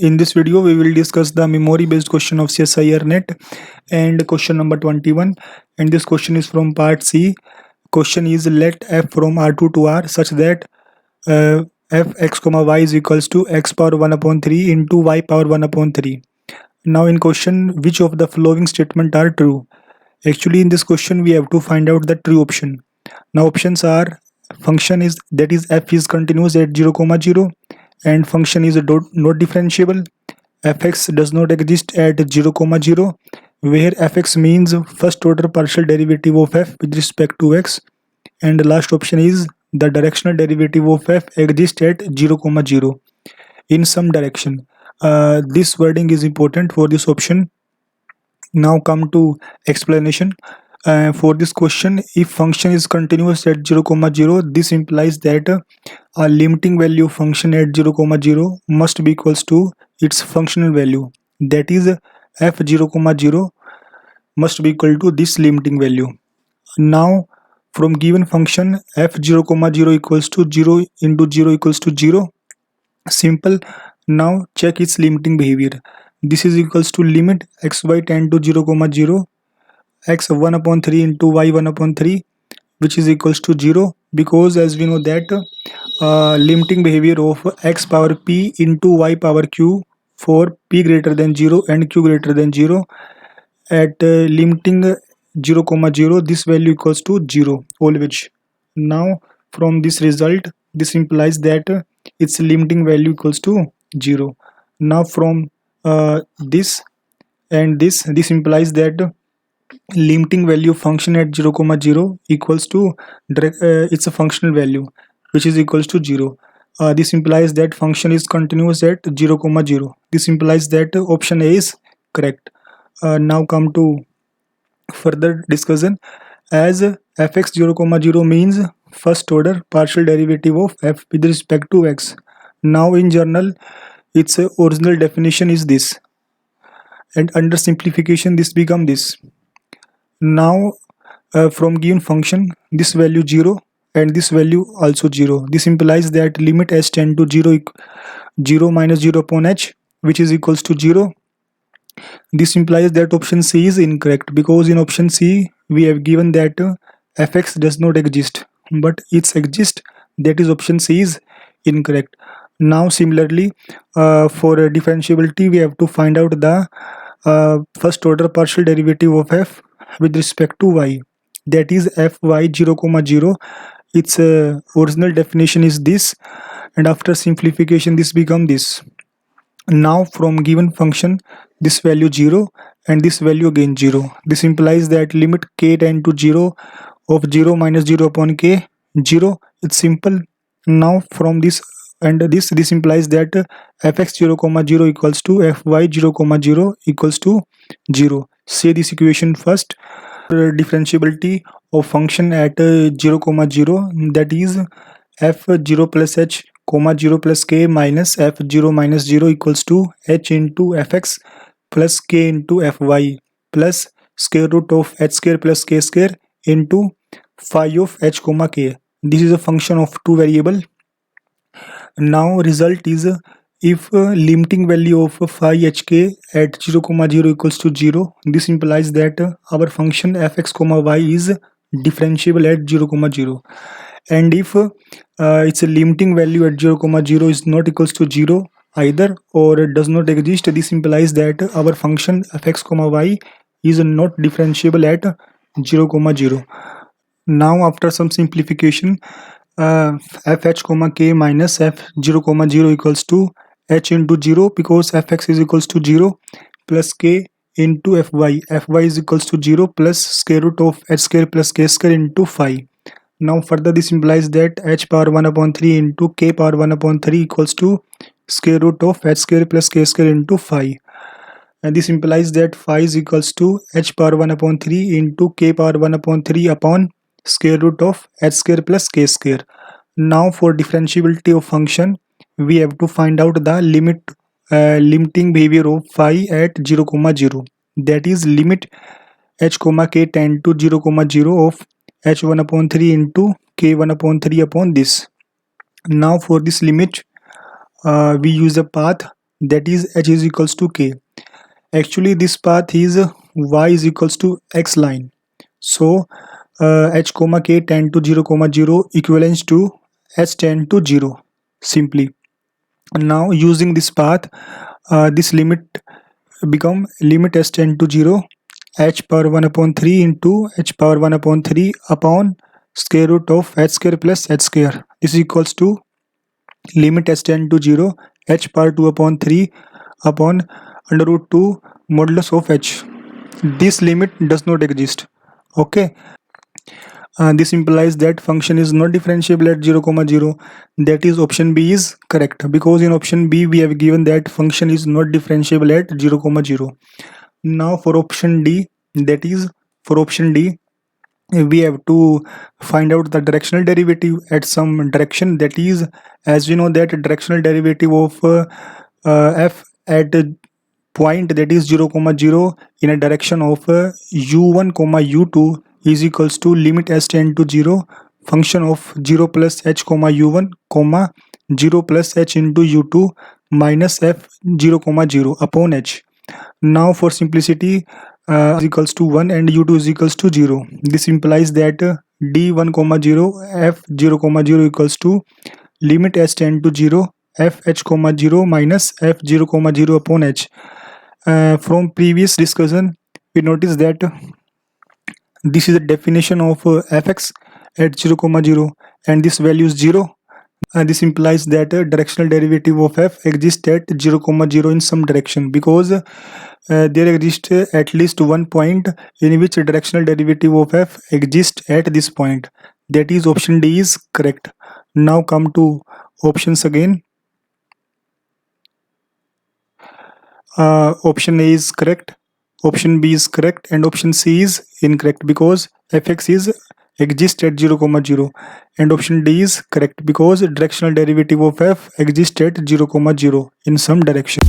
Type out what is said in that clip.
In this video, we will discuss the memory-based question of CSIR NET and question number 21. And this question is from part C. Question is let f from R2 to R such that f x comma y is equals to x power 1 upon 3 into y power 1 upon 3. Now in question, which of the following statement are true? Actually, in this question, we have to find out the true option. Now options are function is that is f is continuous at 0 comma 0 and function is not differentiable. Fx does not exist at 0 comma 0 where fx means first order partial derivative of f with respect to x, and the last option is the directional derivative of f exists at 0 comma 0 in some direction. This wording is important for this option. Now come to explanation. For this question, if function is continuous at 0 comma 0, this implies that a limiting value of function at 0 comma 0 must be equals to its functional value, that is f 0 comma 0 must be equal to this limiting value. Now from given function f 0 comma 0 equals to 0 into 0 equals to 0, simple. Now check its limiting behavior. This is equals to limit xy tend to 0 comma 0 x 1 upon 3 into y 1 upon 3, which is equals to 0, because as we know that limiting behavior of x power p into y power q for p greater than 0 and q greater than 0 at limiting 0 comma 0, this value equals to 0 always. Now from this result, this implies that its limiting value equals to 0. Now from this and this implies that limiting value of function at 0 comma 0 equals to its a functional value, which is equals to 0. This implies that function is continuous at 0 comma 0. This implies that option A is correct. Now come to further discussion. As fx 0 comma 0 means first order partial derivative of f with respect to x. Now in general, its original definition is this, and under simplification this become this. Now from given function, this value 0 and this value also 0. This implies that limit h tend to 0 minus 0 upon h, which is equals to 0. This implies that option C is incorrect, because in option C we have given that fx does not exist, but it exists, that is option C is incorrect. Now similarly, for differentiability we have to find out the first order partial derivative of f with respect to y, that is fy 0 comma 0. Its original definition is this, and after simplification this become this. Now from given function, this value 0 and this value again 0. This implies that limit k tend to 0 of 0 minus 0 upon k 0. It's simple. Now from this and this implies that fx 0 comma 0 equals to fy 0 comma 0 equals to 0. Say this equation first. Differentiability of function at 0 comma 0, that is f 0 plus h comma 0 plus k minus f 0 minus 0 equals to h into fx plus k into fy plus square root of h square plus k square into phi of h comma k. This is a function of two variable. Now result is if limiting value of phi hk at 0 comma 0 equals to 0, this implies that our function fx comma y is differentiable at 0 comma 0, and if its limiting value at 0 comma 0 is not equals to 0 either or does not exist, this implies that our function fx comma y is not differentiable at 0 comma 0. Now after some simplification, fh comma k minus f 0 comma 0 equals to h into 0, because fx is equals to 0 plus k into fy is equals to 0 plus square root of h square plus k square into phi. Now further this implies that h power 1 upon 3 into k power 1 upon 3 equals to square root of h square plus k square into phi, and this implies that phi is equals to h power 1 upon 3 into k power 1 upon 3 upon square root of h square plus k square. Now for differentiability of function, we have to find out the limiting behavior of phi at 0 comma 0, that is limit h comma k tend to 0 comma 0 of h 1 upon 3 into k 1 upon 3 upon this. Now for this limit, we use a path that is h is equals to k. Actually this path is y is equals to x line, so h comma k tend to 0 comma 0 equivalents to h tend to 0 simply. Now using this path, this limit become limit h tend to 0 h power 1 upon 3 into h power 1 upon 3 upon square root of h square plus h square. This is equals to limit h tend to 0 h power 2 upon 3 upon under root 2 modulus of h. This limit does not exist. Okay, this implies that function is not differentiable at 0 comma 0. That is option B is correct, because in option B we have given that function is not differentiable at 0 comma 0. Now for option D, that is for option D we have to find out the directional derivative at some direction. That is, as we know that directional derivative of f at a point that is 0 comma 0 in a direction of u1 comma u2 is equals to limit s tend to 0 function of 0 plus h comma u1 comma 0 plus h into u2 minus f 0 comma 0 upon h. Now for simplicity, is equals to 1 and u2 is equals to 0. This implies that d1 comma 0 f 0 comma 0 equals to limit h tend to 0 f h comma 0 minus f 0 comma 0 upon h. From previous discussion we noticed that this is the definition of fx at 0 comma 0 and this value is 0. This implies that directional derivative of f exists at 0 comma 0 in some direction, because there exists at least one point in which directional derivative of f exists at this point. That is option D is correct. Now come to options again. Option A is correct, option B is correct, and option C is incorrect because fx is exists at 0 comma 0, and option D is correct because directional derivative of f exists at 0 comma 0 in some direction.